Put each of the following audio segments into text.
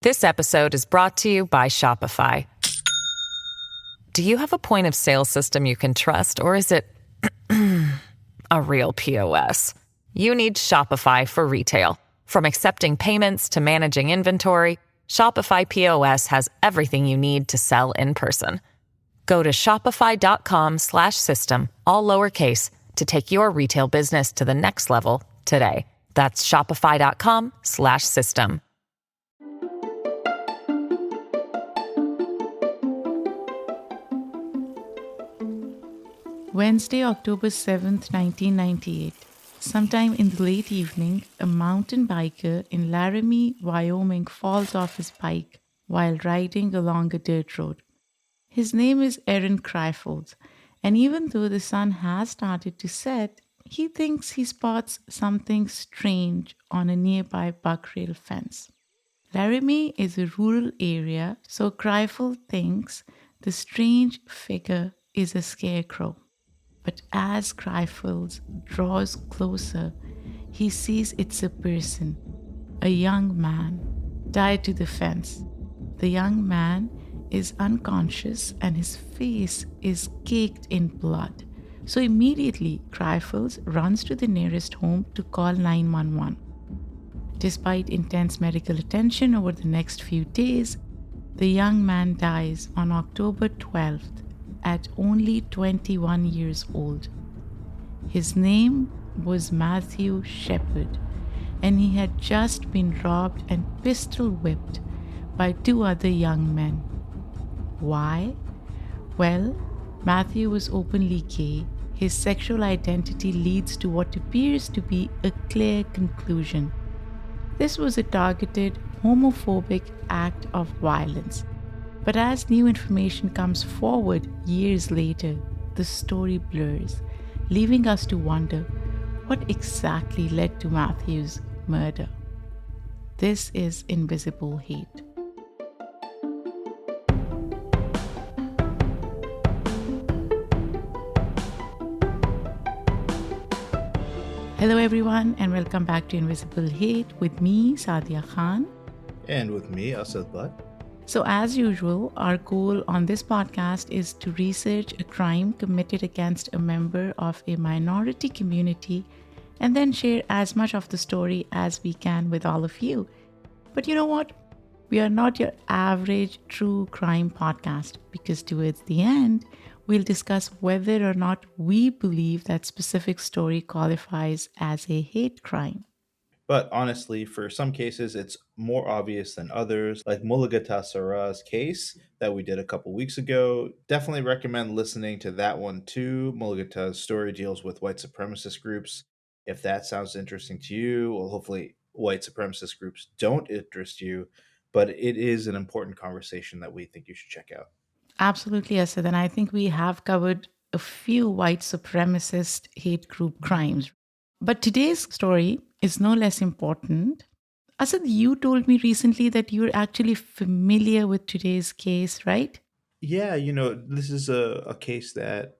This episode is brought to you by Shopify. Do you have a point of sale system you can trust, or is it a real POS? You need Shopify for retail. From accepting payments to managing inventory, Shopify POS has everything you need to sell in person. Go to shopify.com/system, all lowercase, to take your retail business to the next level today. That's shopify.com/system. Wednesday, October 7th, 1998. Sometime in the late evening, a mountain biker in Laramie, Wyoming falls off his bike while riding along a dirt road. His name is Aaron Kreifels, and even though the sun has started to set, he thinks he spots something strange on a nearby buck rail fence. Laramie is a rural area, so Kreifel thinks the strange figure is a scarecrow. But as Kreifels draws closer, he sees it's a person, a young man, tied to the fence. The young man is unconscious and his face is caked in blood. So immediately, Kreifels runs to the nearest home to call 911. Despite intense medical attention over the next few days, the young man dies on October 12th at only 21 years old. His name was Matthew Shepard, and he had just been robbed and pistol whipped by two other young men. Why? Well, Matthew was openly gay. His sexual identity leads to what appears to be a clear conclusion. This was a targeted, homophobic act of violence. But as new information comes forward years later, the story blurs, leaving us to wonder what exactly led to Matthew's murder. This is Invisible Hate. Hello everyone, and welcome back to Invisible Hate with me, Saadia Khan. And with me, Asad. So as usual, our goal on this podcast is to research a crime committed against a member of a minority community and then share as much of the story as we can with all of you. But you know what? We are not your average true crime podcast, because towards the end, we'll discuss whether or not we believe that specific story qualifies as a hate crime. But honestly, for some cases, it's more obvious than others, like Mulugata Sarah's case that we did a couple weeks ago. Definitely recommend listening to that one too. Mulugata's story deals with white supremacist groups. If that sounds interesting to you, well, hopefully white supremacist groups don't interest you, but it is an important conversation that we think you should check out. Absolutely, Asad. And I think we have covered a few white supremacist hate group crimes. But today's story is no less important. Asad, you told me recently that you're actually familiar with today's case, right? Yeah, this is a case that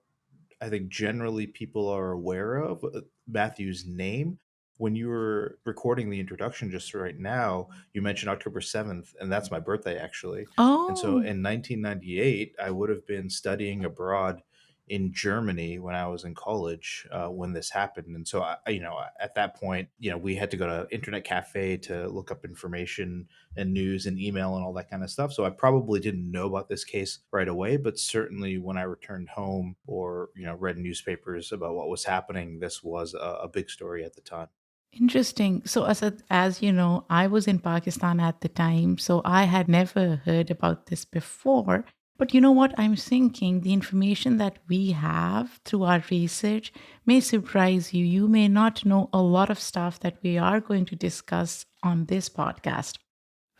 I think generally people are aware of. Matthew's name. When you were recording the introduction just right now, you mentioned October 7th, and that's my birthday actually. And so Oh, in 1998, I would have been studying abroad in Germany when I was in college when this happened. And so, at that point, we had to go to internet cafe to look up information and news and email and all that kind of stuff. So I probably didn't know about this case right away, but certainly when I returned home or, read newspapers about what was happening, this was a big story at the time. interesting. So, Asad, as you know, I was in Pakistan at the time, so I had never heard about this before. But you know what? I'm thinking the information that we have through our research may surprise you. You may not know a lot of stuff that we are going to discuss on this podcast.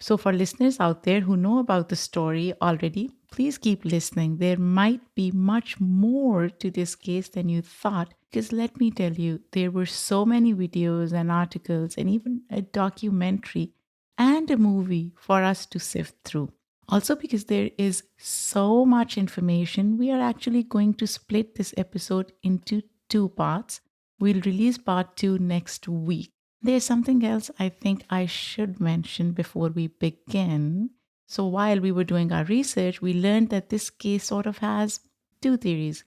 So, for listeners out there who know about the story already, please keep listening. There might be much more to this case than you thought, because let me tell you, there were so many videos and articles and even a documentary and a movie for us to sift through. Also, because there is so much information, we are actually going to split this episode into two parts. We'll release part two next week. There's something else I think I should mention before we begin. So, while we were doing our research, we learned that this case sort of has two theories.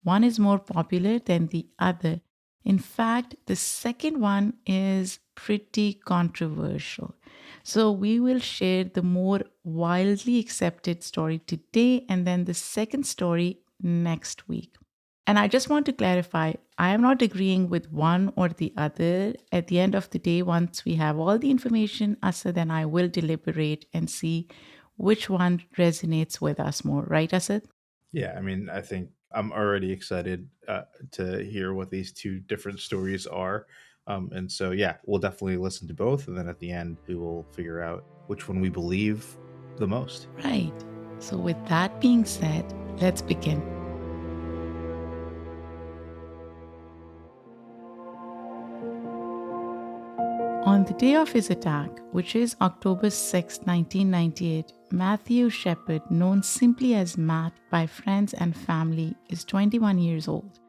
One is more popular than the other. In fact, the second one is pretty controversial. So, we will share the more widely accepted story today and then the second story next week. And I just want to clarify, I am not agreeing with one or the other. At the end of the day, once we have all the information, Asad and I will deliberate and see which one resonates with us more. Right, Asad? Yeah, I mean, I think I'm already excited to hear what these two different stories are. And so, yeah, we'll definitely listen to both. And then at the end, we will figure out which one we believe the most. Right. So, with that being said, let's begin. On the day of his attack, which is October 6, 1998, Matthew Shepard, known simply as Matt by friends and family, is 21 years old.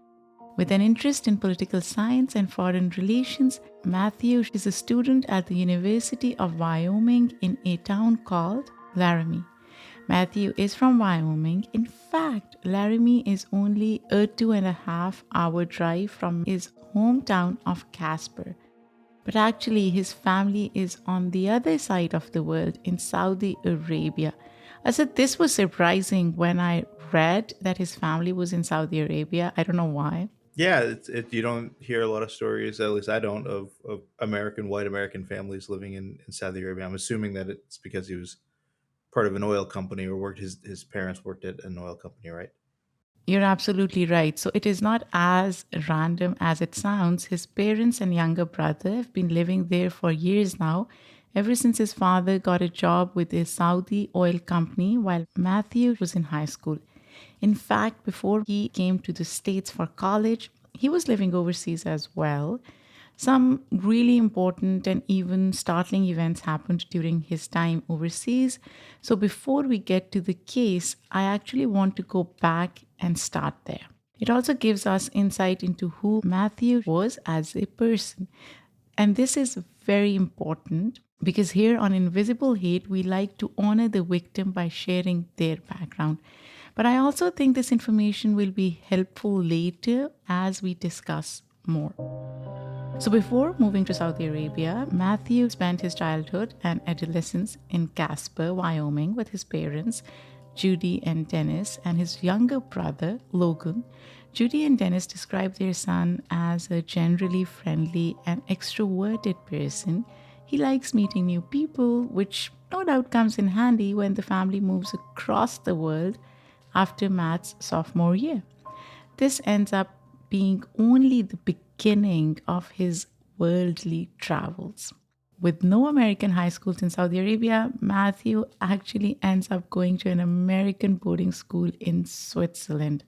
With an interest in political science and foreign relations, Matthew is a student at the University of Wyoming in a town called Laramie. Matthew is from Wyoming. In fact, Laramie is only a 2.5 hour drive from his hometown of Casper. But actually, his family is on the other side of the world in Saudi Arabia. I said this was surprising when I read that his family was in Saudi Arabia. I don't know why. Yeah, you don't hear a lot of stories, at least I don't, of white American families living in Saudi Arabia. I'm assuming that it's because he was part of an oil company or his parents worked at an oil company, right? You're absolutely right. So it is not as random as it sounds. His parents and younger brother have been living there for years now, ever since his father got a job with a Saudi oil company while Matthew was in high school. In fact, before he came to the States for college, he was living overseas as well. Some really important and even startling events happened during his time overseas. So, before we get to the case, I actually want to go back and start there. It also gives us insight into who Matthew was as a person. And this is very important because here on Invisible Hate, we like to honor the victim by sharing their background. But I also think this information will be helpful later as we discuss more. So, before moving to Saudi Arabia, Matthew spent his childhood and adolescence in Casper, Wyoming, with his parents, Judy and Dennis, and his younger brother, Logan. Judy and Dennis describe their son as a generally friendly and extroverted person. He likes meeting new people, which no doubt comes in handy when the family moves across the world after Matt's sophomore year. This ends up being only the beginning of his worldly travels. With no American high schools in Saudi Arabia, Matthew actually ends up going to an American boarding school in Switzerland.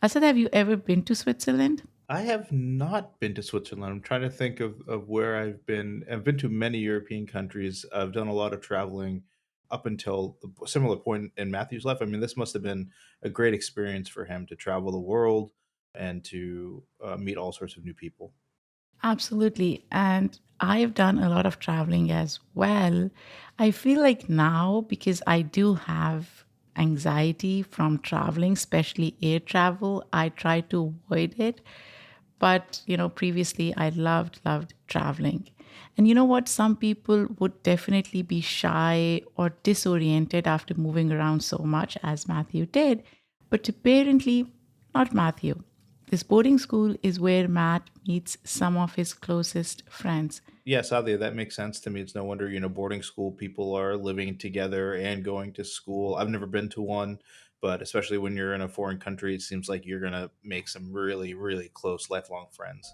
Asad, have you ever been to Switzerland? I have not been to Switzerland. I'm trying to think of where I've been. I've been to many European countries. I've done a lot of traveling up until a similar point in Matthew's life. I mean, this must have been a great experience for him to travel the world and to meet all sorts of new people. Absolutely. And I've done a lot of traveling as well. I feel like now, because I do have anxiety from traveling, especially air travel, I try to avoid it. But, previously I loved traveling. And you know what? Some people would definitely be shy or disoriented after moving around so much as Matthew did. But apparently, not Matthew. This boarding school is where Matt meets some of his closest friends. Yeah, sadly, that makes sense to me. It's no wonder, boarding school people are living together and going to school. I've never been to one, but especially when you're in a foreign country, it seems like you're going to make some really, really close lifelong friends.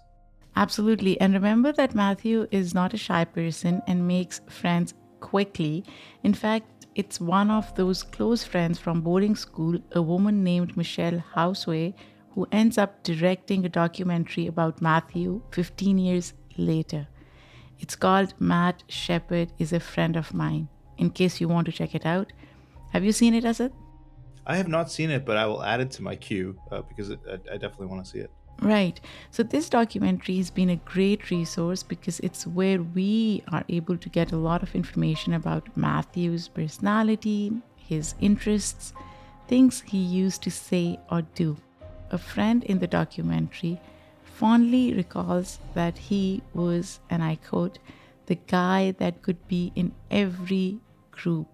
Absolutely. And remember that Matthew is not a shy person and makes friends quickly. In fact, it's one of those close friends from boarding school, a woman named Michelle Houseway, who ends up directing a documentary about Matthew 15 years later. It's called Matt Shepard is a Friend of Mine, in case you want to check it out. Have you seen it, Asad? I have not seen it, but I will add it to my queue because I definitely want to see it. Right. So this documentary has been a great resource because it's where we are able to get a lot of information about Matthew's personality, his interests, things he used to say or do. A friend in the documentary fondly recalls that he was, and I quote, the guy that could be in every group,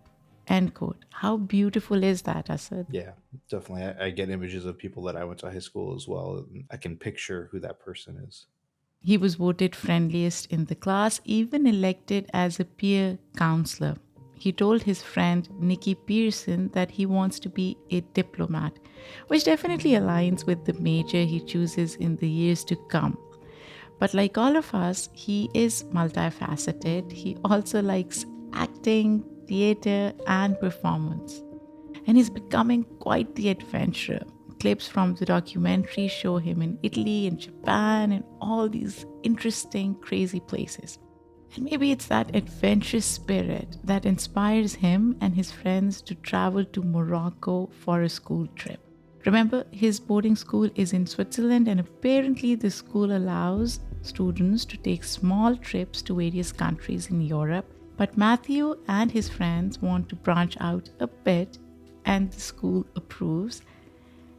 end quote. How beautiful is that, Asad? Yeah, definitely. I get images of people that I went to high school as well. And I can picture who that person is. He was voted friendliest in the class, even elected as a peer counselor. He told his friend Nikki Pearson that he wants to be a diplomat, which definitely aligns with the major he chooses in the years to come. But like all of us, he is multifaceted. He also likes acting, theater, and performance, and he's becoming quite the adventurer. Clips from the documentary show him in Italy and Japan and all these interesting, crazy places. And maybe it's that adventurous spirit that inspires him and his friends to travel to Morocco for a school trip. Remember, his boarding school is in Switzerland, and apparently, the school allows students to take small trips to various countries in Europe. But Matthew and his friends want to branch out a bit, and the school approves.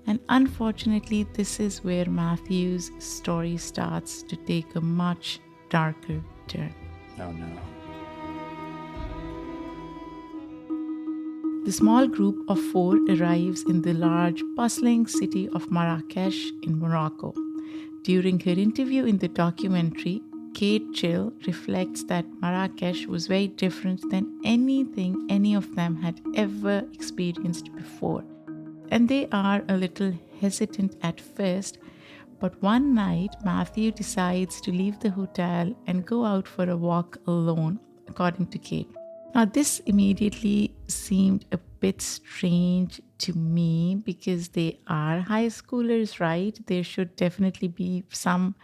And unfortunately, this is where Matthew's story starts to take a much darker turn. Oh no. The small group of four arrives in the large, bustling city of Marrakesh in Morocco. During her interview in the documentary, Kate Chill reflects that Marrakesh was very different than anything any of them had ever experienced before. And they are a little hesitant at first, but one night Matthew decides to leave the hotel and go out for a walk alone, according to Kate. Now, this immediately seemed a bit strange to me because they are high schoolers, right? There should definitely be some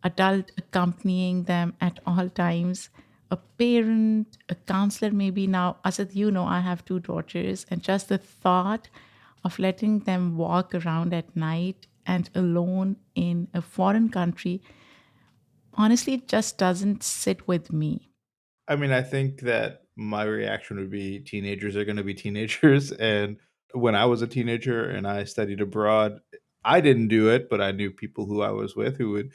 adult accompanying them at all times. A parent, a counselor, maybe. Now, Asad, I have two daughters, and just the thought of letting them walk around at night and alone in a foreign country, honestly, it just doesn't sit with me. I mean, I think that my reaction would be teenagers are going to be teenagers. And when I was a teenager and I studied abroad, I didn't do it, but I knew people who I was with who would,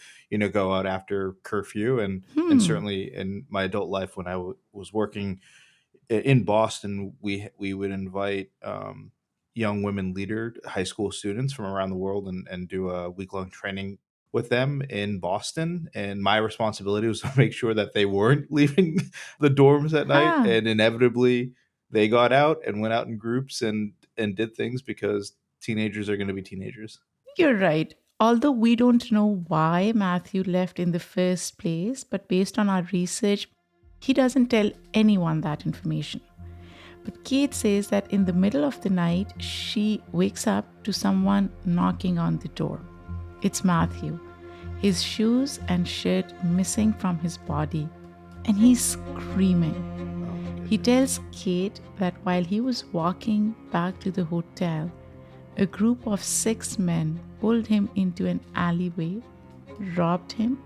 go out after curfew. And Hmm. certainly in my adult life, when was working in Boston, we would invite young women leader high school students from around the world and do a week long training with them in Boston. And my responsibility was to make sure that they weren't leaving the dorms at night. Ah, And inevitably, they got out and went out in groups and did things because teenagers are going to be teenagers. you're right. Although we don't know why Matthew left in the first place, but based on our research, he doesn't tell anyone that information. But Kate says that in the middle of the night, she wakes up to someone knocking on the door. It's Matthew, his shoes and shirt missing from his body, and he's screaming. Oh my He goodness. tells Kate that while he was walking back to the hotel, a group of 6 men pulled him into an alleyway, robbed him,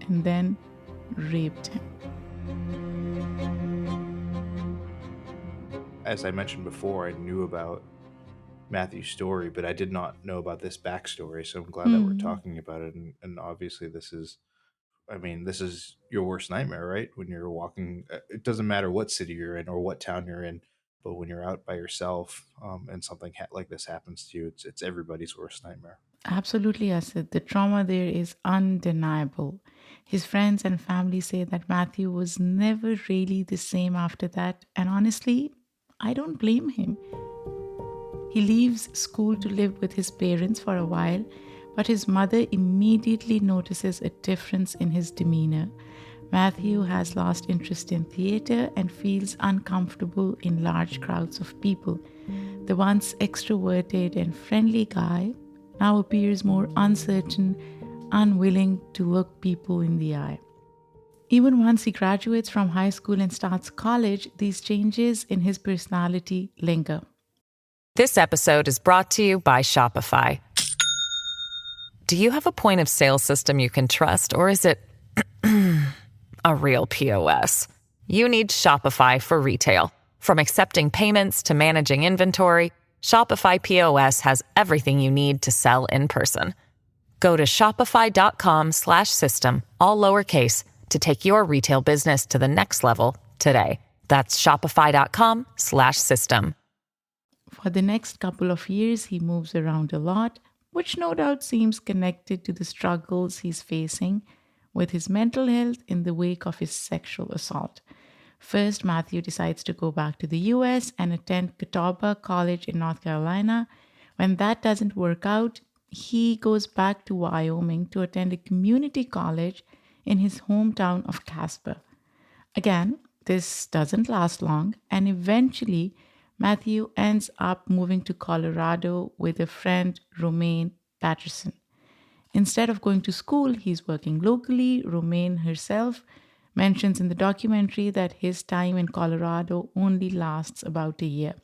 and then raped him. As I mentioned before, I knew about Matthew's story, but I did not know about this backstory. So I'm glad that we're Hmm. talking about it. And obviously, I mean, this is your worst nightmare, right? When you're walking, it doesn't matter what city you're in or what town you're in, but when you're out by yourself and something like this happens to you, it's everybody's worst nightmare. Absolutely, Asad. The trauma there is undeniable. His friends and family say that Matthew was never really the same after that, and honestly, I don't blame him. He leaves school to live with his parents for a while, but his mother immediately notices a difference in his demeanor. Matthew has lost interest in theater and feels uncomfortable in large crowds of people. The once extroverted and friendly guy now appears more uncertain, unwilling to look people in the eye. Even once he graduates from high school and starts college, these changes in his personality linger. This episode is brought to you by Shopify. Do you have a point of sale system you can trust, or is it a real POS? You need Shopify for retail. From accepting payments to managing inventory, Shopify POS has everything you need to sell in person. Go to shopify.com/system, all lowercase, to take your retail business to the next level today. That's shopify.com/system. For the next couple of years, he moves around a lot, which no doubt seems connected to the struggles he's facing with his mental health in the wake of his sexual assault. First, Matthew decides to go back to the US and attend Catawba College in North Carolina. When that doesn't work out, he goes back to Wyoming to attend a community college in his hometown of Casper. Again, this doesn't last long, and eventually, Matthew ends up moving to Colorado with a friend, Romaine Patterson. Instead of going to school, he's working locally. Romaine herself mentions in the documentary that his time in Colorado only lasts about a year.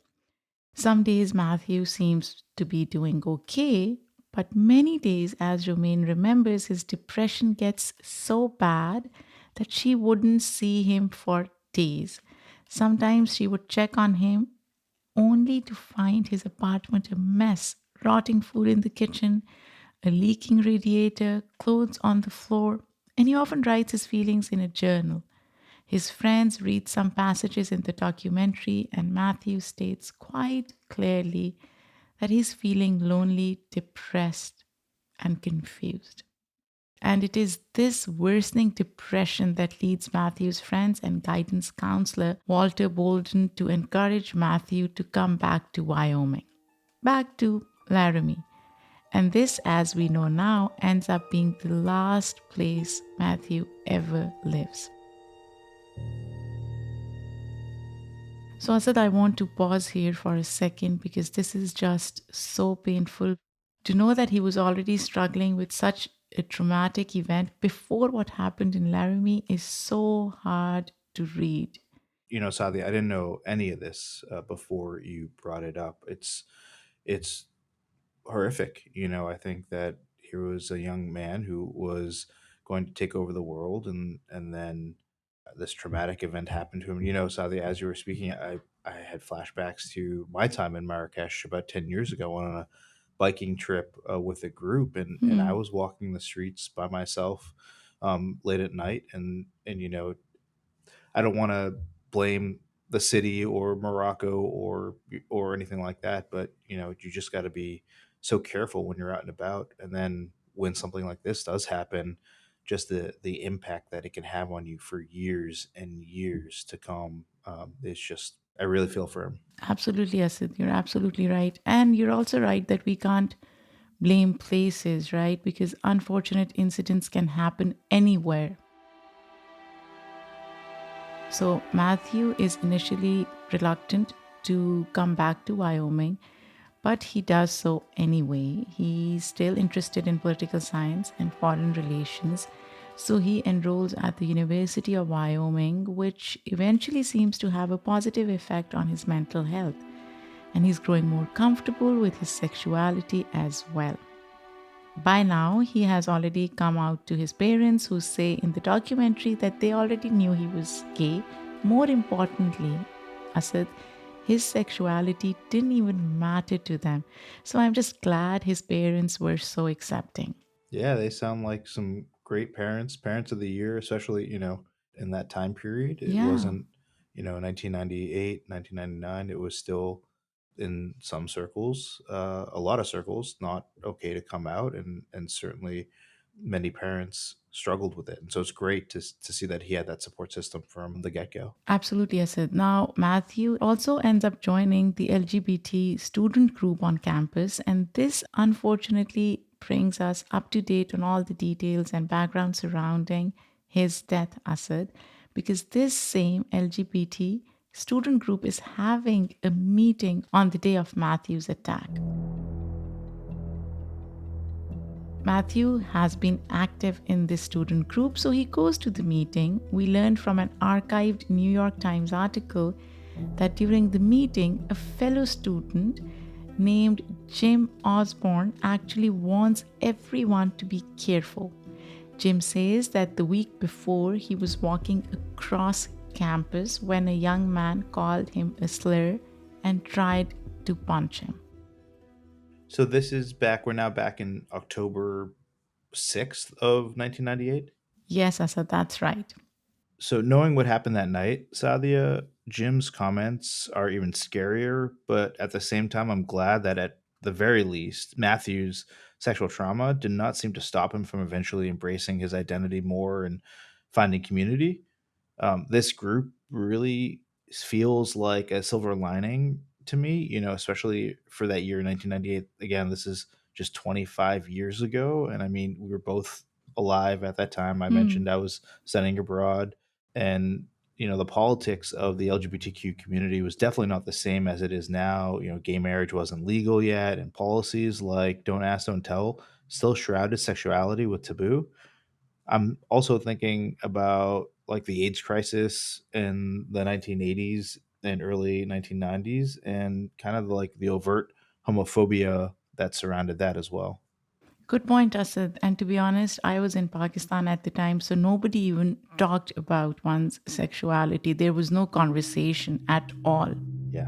Some days Matthew seems to be doing okay, but many days, as Romaine remembers, his depression gets so bad that she wouldn't see him for days. Sometimes she would check on him only to find his apartment a mess, rotting food in the kitchen, a leaking radiator, clothes on the floor, and he often writes his feelings in a journal. His friends read some passages in the documentary, and Matthew states quite clearly that he's feeling lonely, depressed, and confused. And it is this worsening depression that leads Matthew's friends and guidance counselor, Walter Bolden, to encourage Matthew to come back to Wyoming, back to Laramie. And this, as we know now, ends up being the last place Matthew ever lives. So, Asad, I want to pause here for a second because this is just so painful. To know that he was already struggling with such a traumatic event before what happened in Laramie is so hard to read. Saadia, I didn't know any of this before you brought it up. It's horrific. I think that here was a young man who was going to take over the world, and then this traumatic event happened to him. Saadia, as you were speaking, I had flashbacks to my time in Marrakesh about 10 years ago on a biking trip with a group, and I was walking the streets by myself late at night, and I don't want to blame the city or Morocco or anything like that, but you just got to be so careful when you're out and about. And then when something like this does happen, just the impact that it can have on you for years and years to come, is just, I really feel for him. Absolutely, Asad. You're absolutely right. And you're also right that we can't blame places, right? Because unfortunate incidents can happen anywhere. So Matthew is initially reluctant to come back to Wyoming, but he does so anyway. He's still interested in political science and foreign relations, so he enrolls at the University of Wyoming, which eventually seems to have a positive effect on his mental health, and he's growing more comfortable with his sexuality as well. By now, he has already come out to his parents, who say in the documentary that they already knew he was gay. More importantly, Asad, his sexuality didn't even matter to them. So I'm just glad his parents were so accepting. Yeah, they sound like some great parents of the year, especially, in that time period. It Yeah. wasn't, 1998, 1999. It was still in some circles, a lot of circles, not okay to come out. And certainly many parents struggled with it. And so it's great to see that he had that support system from the get go. Absolutely, Asad. Now, Matthew also ends up joining the LGBT student group on campus, and this unfortunately brings us up to date on all the details and background surrounding his death, Asad, because this same LGBT student group is having a meeting on the day of Matthew's attack. Matthew has been active in this student group, so he goes to the meeting. We learned from an archived New York Times article that during the meeting, a fellow student named Jim Osborne actually warns everyone to be careful. Jim says that the week before he was walking across campus when a young man called him a slur and tried to punch him. So this is back. We're now back in October 6th of 1998. Yes, Asad, that's right. So knowing what happened that night, Sadia, Jim's comments are even scarier. But at the same time, I'm glad that at the very least, Matthew's sexual trauma did not seem to stop him from eventually embracing his identity more and finding community. This group really feels like a silver lining to me, especially for that year, 1998. Again, this is just 25 years ago. And I mean, we were both alive at that time. I Hmm. mentioned I was studying abroad, and the politics of the LGBTQ community was definitely not the same as it is now. Gay marriage wasn't legal yet, and policies like don't ask, don't tell still shrouded sexuality with taboo. I'm also thinking about like the AIDS crisis in the 1980s and early 1990s, and kind of like the overt homophobia that surrounded that as well. Good point, Asad. And to be honest, I was in Pakistan at the time, so nobody even talked about one's sexuality. There was no conversation at all. Yeah.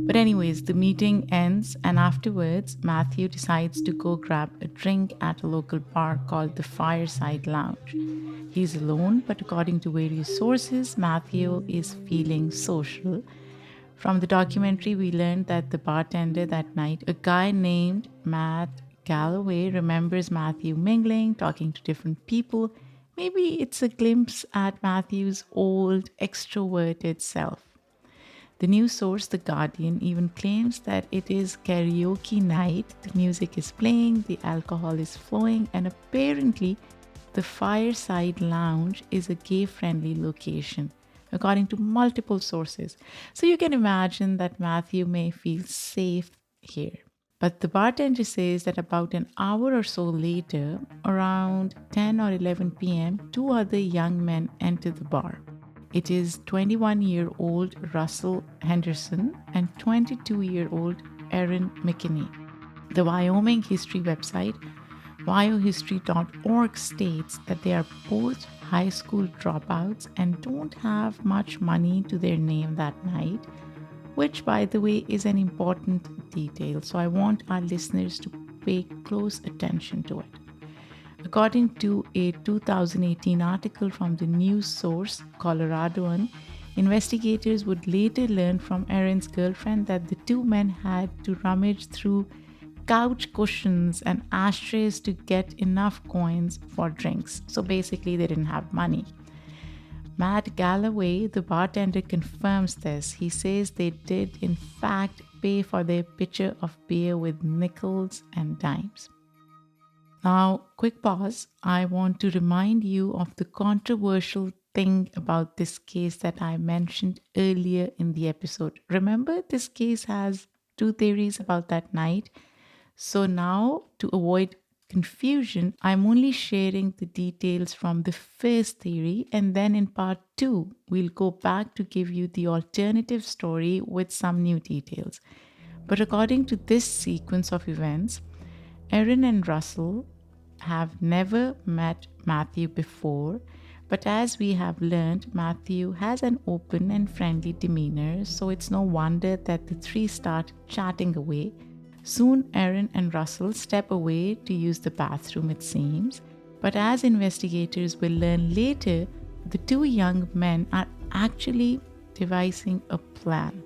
But, anyways, the meeting ends, and afterwards, Matthew decides to go grab a drink at a local bar called the Fireside Lounge. He's alone, but according to various sources, Matthew is feeling social. From the documentary, we learned that the bartender that night, a guy named Matt Galloway, remembers Matthew mingling, talking to different people. Maybe it's a glimpse at Matthew's old, extroverted self. The news source, The Guardian, even claims that it is karaoke night. The music is playing, the alcohol is flowing, and apparently, the Fireside Lounge is a gay friendly location, according to multiple sources. So you can imagine that Matthew may feel safe here. But the bartender says that about an hour or so later, around 10 or 11 p.m., two other young men enter the bar. It is 21-year-old Russell Henderson and 22-year-old Aaron McKinney. The Wyoming history website, wyohistory.org, states that they are both high school dropouts and don't have much money to their name that night, which, by the way, is an important detail. So I want our listeners to pay close attention to it. According to a 2018 article from the news source Coloradoan, investigators would later learn from Aaron's girlfriend that the two men had to rummage through couch cushions and ashtrays to get enough coins for drinks. So basically, they didn't have money. Matt Galloway, the bartender, confirms this. He says they did, in fact, pay for their pitcher of beer with nickels and dimes. Now, quick pause. I want to remind you of the controversial thing about this case that I mentioned earlier in the episode. Remember, this case has two theories about that night. So now, to avoid confusion, I'm only sharing the details from the first theory, and then in part two, we'll go back to give you the alternative story with some new details. But according to this sequence of events, Erin and Russell have never met Matthew before, but as we have learned, Matthew has an open and friendly demeanor, so it's no wonder that the three start chatting away. Soon, Erin and Russell step away to use the bathroom, it seems. But as investigators will learn later, the two young men are actually devising a plan.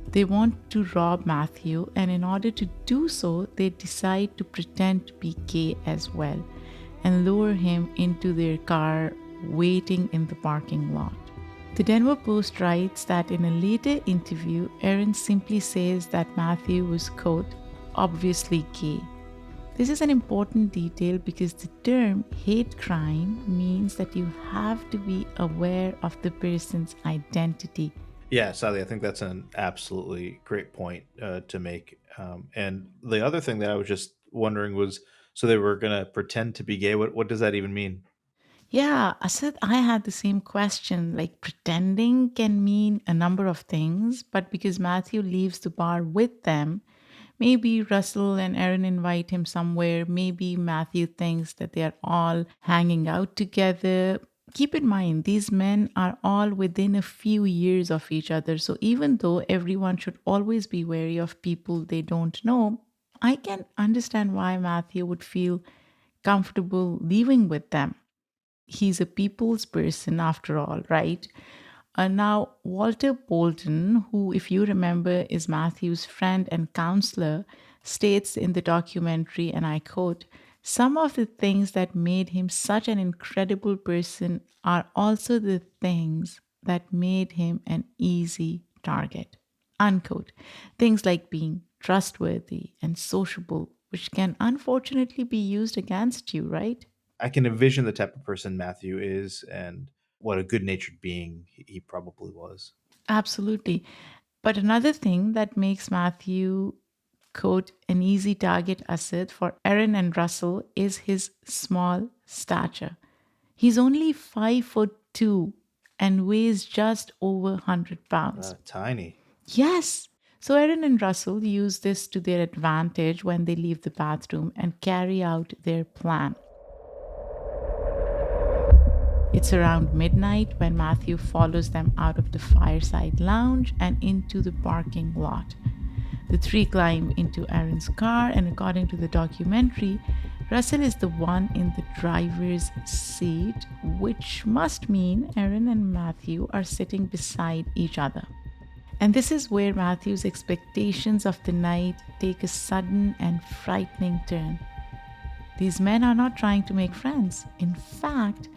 They want to rob Matthew, and in order to do so, they decide to pretend to be gay as well and lure him into their car waiting in the parking lot. The Denver Post writes that in a later interview, Erin simply says that Matthew was, quote, obviously gay. This is an important detail because the term hate crime means that you have to be aware of the person's identity. Yeah, Sally, I think that's an absolutely great point to make. And the other thing that I was just wondering was, so they were going to pretend to be gay. What does that even mean? Yeah, Asad, I had the same question. Like, pretending can mean a number of things, but because Matthew leaves the bar with them, maybe Russell and Aaron invite him somewhere. Maybe Matthew thinks that they are all hanging out together. Keep in mind, these men are all within a few years of each other. So even though everyone should always be wary of people they don't know, I can understand why Matthew would feel comfortable leaving with them. He's a people's person after all, right? Now, Walter Bolton, who, if you remember, is Matthew's friend and counselor, states in the documentary, and I quote, some of the things that made him such an incredible person are also the things that made him an easy target. Unquote. Things like being trustworthy and sociable, which can unfortunately be used against you, right? I can envision the type of person Matthew is and what a good natured being he probably was. Absolutely. But another thing that makes Matthew, quote, an easy target asset for Aaron and Russell is his small stature. He's only 5'2" and weighs just over 100 pounds. Tiny. Yes. So Aaron and Russell use this to their advantage when they leave the bathroom and carry out their plan. It's around midnight when Matthew follows them out of the fireside lounge and into the parking lot. The three climb into Aaron's car, and according to the documentary, Russell is the one in the driver's seat, which must mean Aaron and Matthew are sitting beside each other. And this is where Matthew's expectations of the night take a sudden and frightening turn. These men are not trying to make friends. In fact,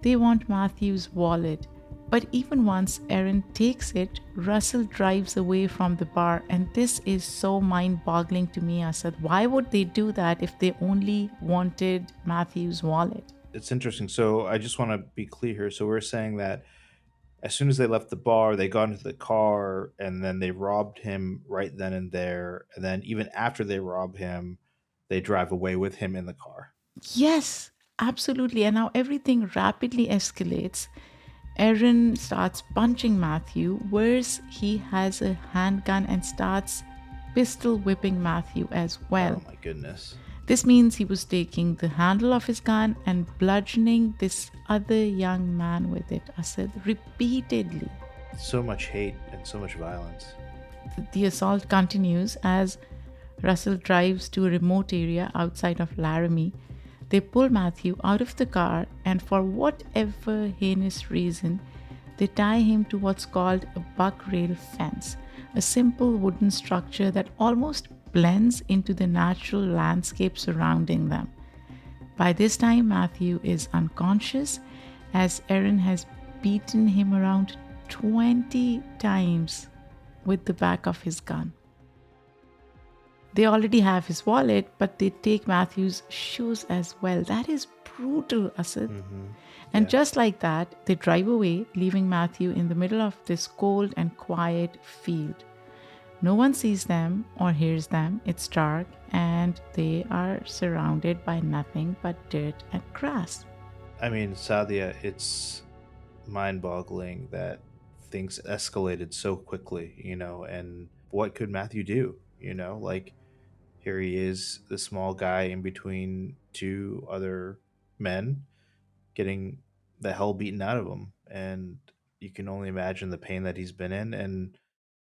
they want Matthew's wallet. But even once Aaron takes it, Russell drives away from the bar. And this is so mind boggling to me, Asad. Why would they do that if they only wanted Matthew's wallet? It's interesting. So I just want to be clear here. So we're saying that as soon as they left the bar, they got into the car and then they robbed him right then and there. And then even after they rob him, they drive away with him in the car. Yes, absolutely. And now everything rapidly escalates. Aaron starts punching Matthew. Worse, he has a handgun and starts pistol whipping Matthew as well. Oh my goodness. This means he was taking the handle of his gun and bludgeoning this other young man with it, Asad, repeatedly. So much hate and so much violence. The assault continues as Russell drives to a remote area outside of Laramie. They pull Matthew out of the car, and for whatever heinous reason, they tie him to what's called a buck rail fence, a simple wooden structure that almost blends into the natural landscape surrounding them. By this time, Matthew is unconscious as Aaron has beaten him around 20 times with the back of his gun. They already have his wallet, but they take Matthew's shoes as well. That is brutal, Asad. And just like that, they drive away, leaving Matthew in the middle of this cold and quiet field. No one sees them or hears them. It's dark, and they are surrounded by nothing but dirt and grass. I mean, Saadia, it's mind-boggling that things escalated so quickly, and what could Matthew do? Like here he is, the small guy in between two other men, getting the hell beaten out of him, and you can only imagine the pain that he's been in, and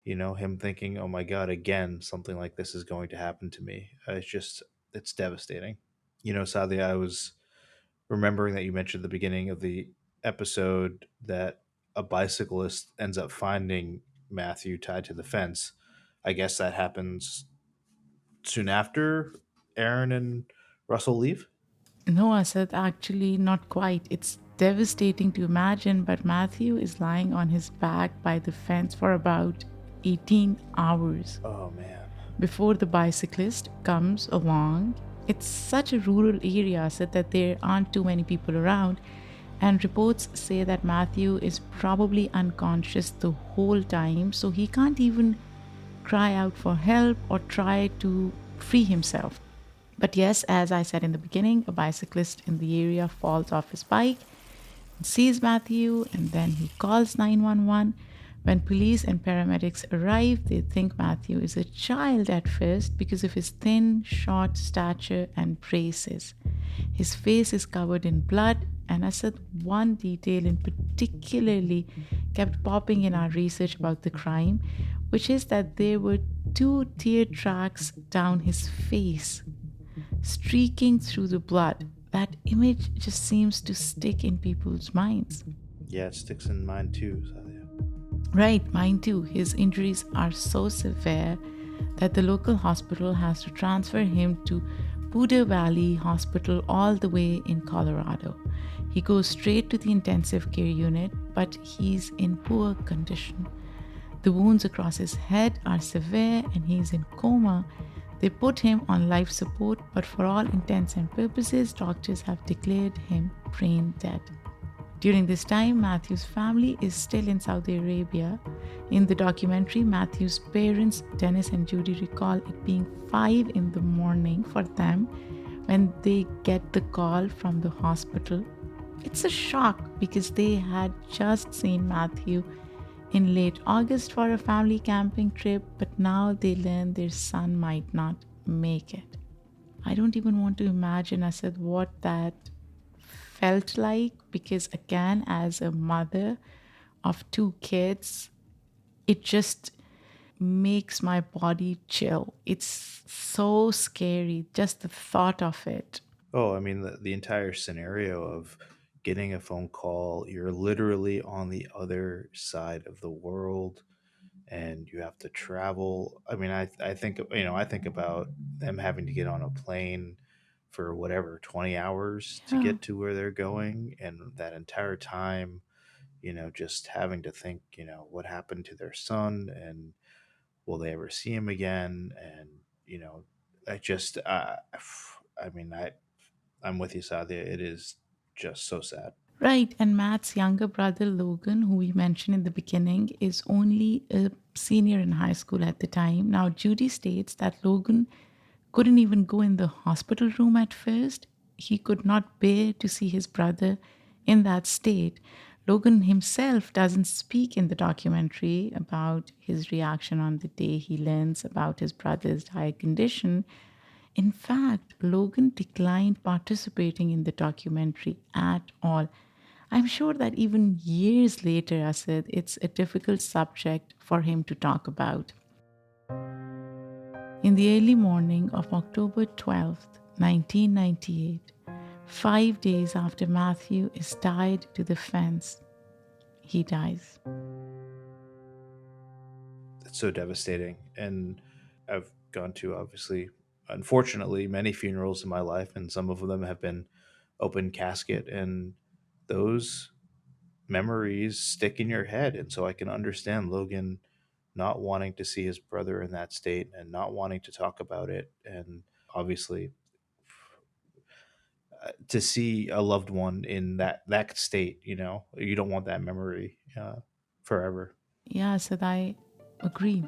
him thinking, "Oh my God, again, something like this is going to happen to me." It's devastating. Sadly, I was remembering that you mentioned at the beginning of the episode that a bicyclist ends up finding Matthew tied to the fence. I guess that happens soon after Aaron and Russell leave. No, Asad, actually, not quite. It's devastating to imagine, but Matthew is lying on his back by the fence for about 18 hours Oh man. before the bicyclist comes along. It's such a rural area, Asad, that there aren't too many people around, and reports say that Matthew is probably unconscious the whole time, so he can't even cry out for help or try to free himself. But yes, as I said in the beginning, a bicyclist in the area falls off his bike. sees Matthew, and then he calls 911. When police and paramedics arrive, they think Matthew is a child at first because of his thin, short stature and braces. His face is covered in blood, and I said one detail in particularly kept popping in our research about the crime, which is that there were two tear tracks down his face streaking through the blood. That image just seems to stick in people's minds. Yeah, it sticks in mine too, Sadia. Right, mine too. His injuries are so severe that the local hospital has to transfer him to Buda Valley Hospital all the way in Colorado. He goes straight to the intensive care unit, but he's in poor condition. The wounds across his head are severe and he's in coma. They put him on life support, but for all intents and purposes, doctors have declared him brain dead. During this time, Matthew's family is still in Saudi Arabia. In the documentary, Matthew's parents, Dennis and Judy, recall it being 5 in the morning for them when they get the call from the hospital. It's a shock because they had just seen Matthew in late August for a family camping trip, but now they learn their son might not make it. I don't even want to imagine, I said, what that felt like because, again, as a mother of two kids, it just makes my body chill. It's so scary, just the thought of it. Oh, I mean, the entire scenario of getting a phone call, you're literally on the other side of the world and you have to travel. I mean, I think, I think about them having to get on a plane for whatever, 20 hours to Yeah. get to where they're going. And that entire time, just having to think, what happened to their son and will they ever see him again? And, I just, I mean, I'm with you, Sadia. It is just so sad. Right, and Matt's younger brother Logan, who we mentioned in the beginning, is only a senior in high school at the time. Now, Judy states that Logan couldn't even go in the hospital room at first. He could not bear to see his brother in that state. Logan himself doesn't speak in the documentary about his reaction on the day he learns about his brother's dire condition. In fact, Logan declined participating in the documentary at all. I'm sure that even years later, I said it's a difficult subject for him to talk about. In the early morning of October 12th, 1998, 5 days after Matthew is tied to the fence, he dies. It's so devastating. And I've gone to, obviously, unfortunately, many funerals in my life, and some of them have been open casket. And those memories stick in your head. And so I can understand Logan not wanting to see his brother in that state and not wanting to talk about it. And obviously, to see a loved one in that state, you don't want that memory forever. Yeah, Sid, I agree.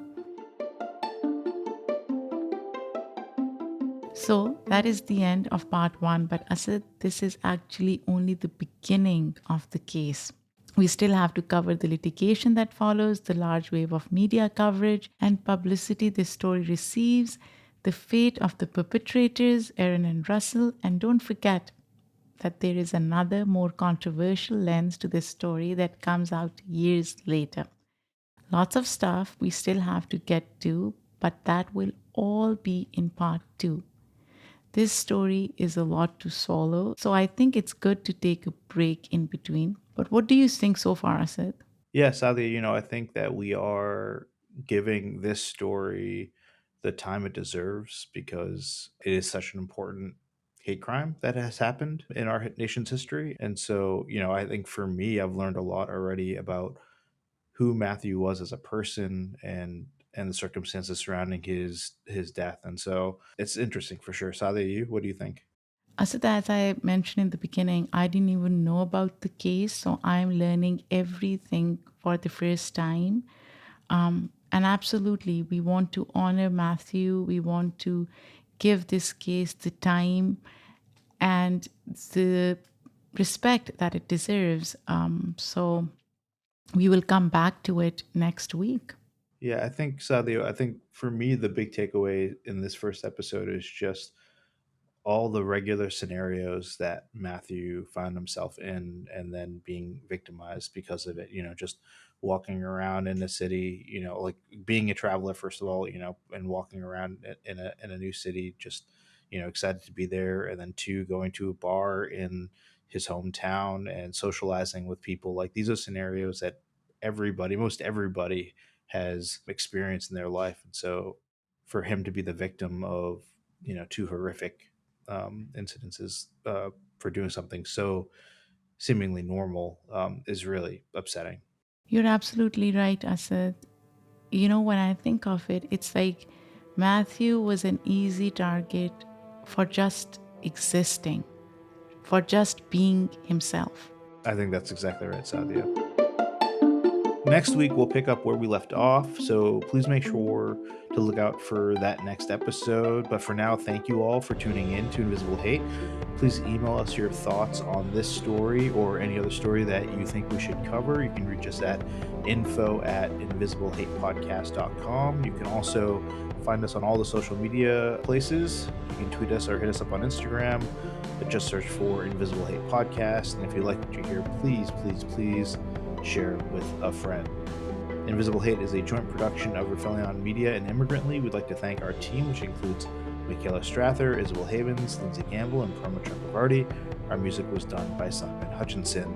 So that is the end of part one. But Asad, this is actually only the beginning of the case. We still have to cover the litigation that follows, the large wave of media coverage and publicity this story receives, the fate of the perpetrators, Aaron and Russell, and don't forget that there is another more controversial lens to this story that comes out years later. Lots of stuff we still have to get to, but that will all be in part two. This story is a lot to swallow, so I think it's good to take a break in between. But what do you think so far, Asad? Yeah, sadly, I think that we are giving this story the time it deserves because it is such an important hate crime that has happened in our nation's history. And so, I think for me, I've learned a lot already about who Matthew was as a person and the circumstances surrounding his death. And so it's interesting for sure. Sadia, you, what do you think? Asad, as I mentioned in the beginning, I didn't even know about the case, so I'm learning everything for the first time. And absolutely, we want to honor Matthew. We want to give this case the time and the respect that it deserves. So we will come back to it next week. Yeah, I think, Sadio, I think for me, the big takeaway in this first episode is just all the regular scenarios that Matthew found himself in and then being victimized because of it. Just walking around in the city, like being a traveler, first of all, and walking around in a new city, just, excited to be there. And then two, going to a bar in his hometown and socializing with people. Like these are scenarios that most everybody has experienced in their life. And so for him to be the victim of, two horrific incidences for doing something so seemingly normal is really upsetting. You're absolutely right, Asad. When I think of it, it's like Matthew was an easy target for just existing, for just being himself. I think that's exactly right, Sadia. Next week, we'll pick up where we left off, so please make sure to look out for that next episode. But for now, thank you all for tuning in to Invisible Hate. Please email us your thoughts on this story or any other story that you think we should cover. You can reach us at info@invisiblehatepodcast.com. You can also find us on all the social media places. You can tweet us or hit us up on Instagram, but just search for Invisible Hate Podcast. And if you like what you hear, please, please, please share with a friend. Invisible Hate is a joint production of Rafaelion Media and Immigrantly. We'd like to thank our team, which includes Michaela Strather, Isabel Havens, Lindsay Gamble, and Parma Chakravarti. Our music was done by Simon Hutchinson.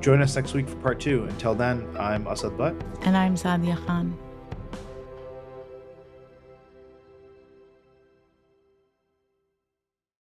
Join us next week for part 2. Until then, I'm Asad Butt. And I'm Saadia Khan.